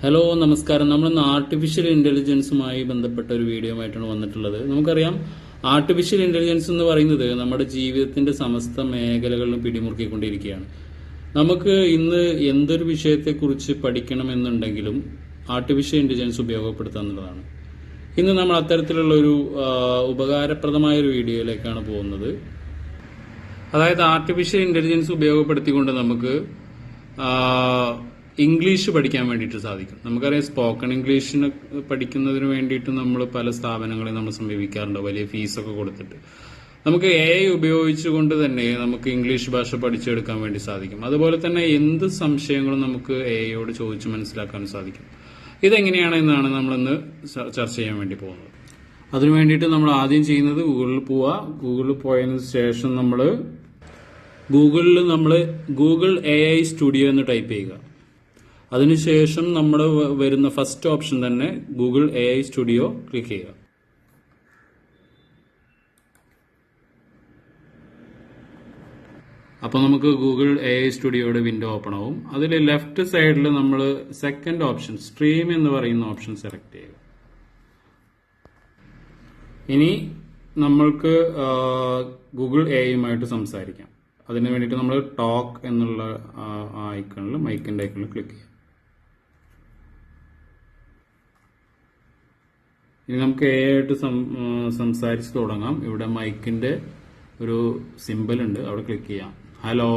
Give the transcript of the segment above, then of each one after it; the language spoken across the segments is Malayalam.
ഹലോ നമസ്കാരം. നമ്മളിന്ന് ആർട്ടിഫിഷ്യൽ ഇന്റലിജൻസുമായി ബന്ധപ്പെട്ട ഒരു വീഡിയോ ആയിട്ടാണ് വന്നിട്ടുള്ളത്. നമുക്കറിയാം, ആർട്ടിഫിഷ്യൽ ഇന്റലിജൻസ് എന്ന് പറയുന്നത് നമ്മുടെ ജീവിതത്തിന്റെ സമസ്ത മേഖലകളിലും പിടിമുറുക്കിക്കൊണ്ടിരിക്കുകയാണ്. നമുക്ക് ഇന്ന് എന്തൊരു വിഷയത്തെക്കുറിച്ച് പഠിക്കണമെന്നുണ്ടെങ്കിലും ആർട്ടിഫിഷ്യൽ ഇന്റലിജൻസ് ഉപയോഗപ്പെടുത്തുന്നതാണ്. ഇന്ന് നമ്മൾ അത്തരത്തിലുള്ള ഒരു ഉപകാരപ്രദമായ ഒരു വീഡിയോയിലേക്കാണ് പോകുന്നത്. അതായത് ആർട്ടിഫിഷ്യൽ ഇന്റലിജൻസ് ഉപയോഗപ്പെടുത്തിക്കൊണ്ട് നമുക്ക് ഇംഗ്ലീഷ് പഠിക്കാൻ വേണ്ടിയിട്ട് സാധിക്കും. നമുക്കറിയാം, സ്പോക്കൺ ഇംഗ്ലീഷിന് പഠിക്കുന്നതിന് വേണ്ടിയിട്ട് നമ്മൾ പല സ്ഥാപനങ്ങളെ നമ്മൾ സമീപിക്കാറുണ്ട്, വലിയ ഫീസൊക്കെ കൊടുത്തിട്ട്. നമുക്ക് AI ഉപയോഗിച്ചുകൊണ്ട് തന്നെ നമുക്ക് ഇംഗ്ലീഷ് ഭാഷ പഠിച്ചെടുക്കാൻ വേണ്ടി സാധിക്കും. അതുപോലെ തന്നെ എന്ത് സംശയങ്ങളും നമുക്ക് AIയോട് ചോദിച്ച് മനസ്സിലാക്കാൻ സാധിക്കും. ഇതെങ്ങനെയാണ് എന്നാണ് നമ്മളിന്ന് ചർച്ച ചെയ്യാൻ വേണ്ടി പോകുന്നത്. അതിനു വേണ്ടിയിട്ട് നമ്മൾ ആദ്യം ചെയ്യുന്നത് ഗൂഗിളിൽ പോവുക. ഗൂഗിളിൽ പോയതിനു ശേഷം ഗൂഗിളിൽ നമ്മൾ ഗൂഗിൾ AI സ്റ്റുഡിയോ എന്ന് ടൈപ്പ് ചെയ്യുക. അതിനുശേഷം നമ്മൾ വരുന്ന ഫസ്റ്റ് ഓപ്ഷൻ തന്നെ ഗൂഗിൾ AI സ്റ്റുഡിയോ ക്ലിക്ക് ചെയ്യുക. അപ്പോൾ നമുക്ക് ഗൂഗിൾ AI സ്റ്റുഡിയോയുടെ വിൻഡോ ഓപ്പൺ ആവും. അതിൽ ലെഫ്റ്റ് സൈഡിൽ നമ്മൾ സെക്കൻഡ് ഓപ്ഷൻ സ്ട്രീം എന്ന് പറയുന്ന ഓപ്ഷൻ സെലക്ട് ചെയ്യുക. ഇനി നമ്മൾക്ക് ഗൂഗിൾ AIയുമായിട്ട് സംസാരിക്കാം. അതിന് വേണ്ടിയിട്ട് നമ്മൾ ടോക്ക് എന്നുള്ള ഐക്കണിൽ മൈക്കിന്റെ ഐക്കണിൽ ക്ലിക്ക് ചെയ്യാം. ഇനി നമുക്ക് AI സംസാരിച്ച് തുടങ്ങാം. ഇവിടെ മൈക്കിന്റെ ഒരു സിമ്പൽ ഉണ്ട്, അവിടെ ക്ലിക്ക് ചെയ്യാം. ഹലോ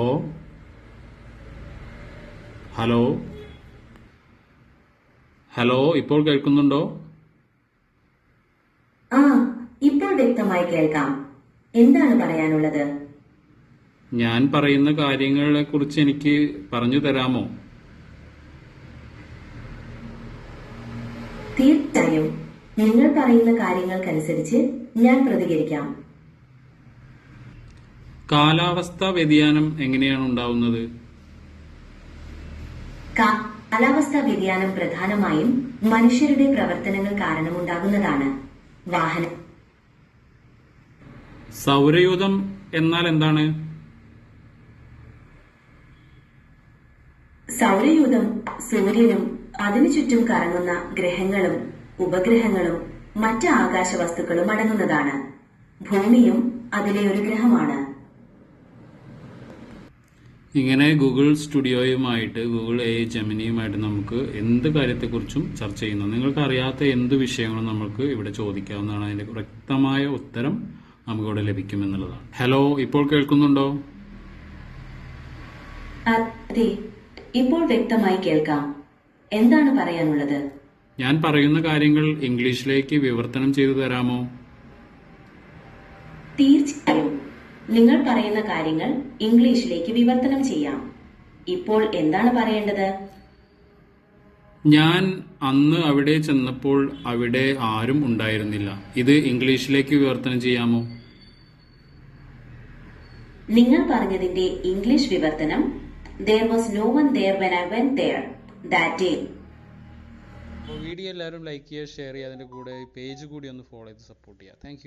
ഹലോ ഹലോ, ഇപ്പോൾ കേൾക്കുന്നുണ്ടോ? ഇപ്പോൾ വ്യക്തമായി കേൾക്കാം. എന്താണ് പറയാനുള്ളത്? ഞാൻ പറയുന്ന കാര്യങ്ങളെ കുറിച്ച് എനിക്ക് പറഞ്ഞു തരാമോ? തീർച്ചയായും. നിങ്ങൾ പറയുന്ന കാര്യങ്ങൾക്കനുസരിച്ച് ഞാൻ പ്രതികരിക്കാം. കാലാവസ്ഥാ വ്യതിയാനം എങ്ങനെയാണ് ഉണ്ടാവുന്നത്? കാലാവസ്ഥാ വ്യതിയാനം പ്രധാനമായും മനുഷ്യരുടെ പ്രവർത്തനങ്ങൾ കാരണമുണ്ടാകുന്നതാണ്. വാഹനം. സൗരയൂഥം എന്നാൽ എന്താണ്? സൗരയൂഥം സൂര്യനും അതിനു ചുറ്റും കറങ്ങുന്ന ഗ്രഹങ്ങളും ഉപഗ്രഹങ്ങളും മറ്റ് ആകാശ വസ്തുക്കളും അടങ്ങുന്നതാണ്. ഭൂമിയും അതിലെ ഒരു ഗ്രഹമാണ്. ഇങ്ങനെ ഗൂഗിൾ സ്റ്റുഡിയോയുമായിട്ട് ഗൂഗിൾ AI ജെമിനിയുമായിട്ട് നമുക്ക് എന്ത് കാര്യത്തെക്കുറിച്ചും ചർച്ച ചെയ്യുന്നു. നിങ്ങൾക്ക് അറിയാത്ത എന്ത് വിഷയങ്ങളും നമുക്ക് ഇവിടെ ചോദിക്കാവുന്നതാണ്. അതിന്റെ വ്യക്തമായ ഉത്തരം നമുക്കിവിടെ ലഭിക്കുമെന്നുള്ളതാണ്. ഹലോ, ഇപ്പോൾ കേൾക്കുന്നുണ്ടോ? അതെ, ഇപ്പോൾ വ്യക്തമായി കേൾക്കാം. എന്താണ് പറയാനുള്ളത്? ഞാൻ പറയുന്ന കാര്യങ്ങൾ ഇംഗ്ലീഷിലേക്ക് വിവർത്തനം ചെയ്തു തരാമോ? തീർച്ചയായും. നിങ്ങൾ പറയുന്ന കാര്യങ്ങൾ ഇംഗ്ലീഷിലേക്ക് വിവർത്തനം ചെയ്യാം. ഇപ്പോൾ എന്താണ് പറയേണ്ടത്? ഞാൻ അന്ന് അവിടെ ചെന്നപ്പോൾ അവിടെ ആരും ഉണ്ടായിരുന്നില്ല. ഇത് ഇംഗ്ലീഷിലേക്ക് വിവർത്തനം ചെയ്യാമോ? നിങ്ങൾ പറഞ്ഞതിന്റെ ഇംഗ്ലീഷ് വിവർത്തനം There was no one there when I went there that day. Video എല്ലാവരും ലൈക്ക് ചെയ്യുക, ഷെയർ ചെയ്യുക, അതിന്റെ കൂടെ പേജ് കൂടി ഒന്ന് ഫോളോ ചെയ്ത് സപ്പോർട്ട് ചെയ്യുക. താങ്ക്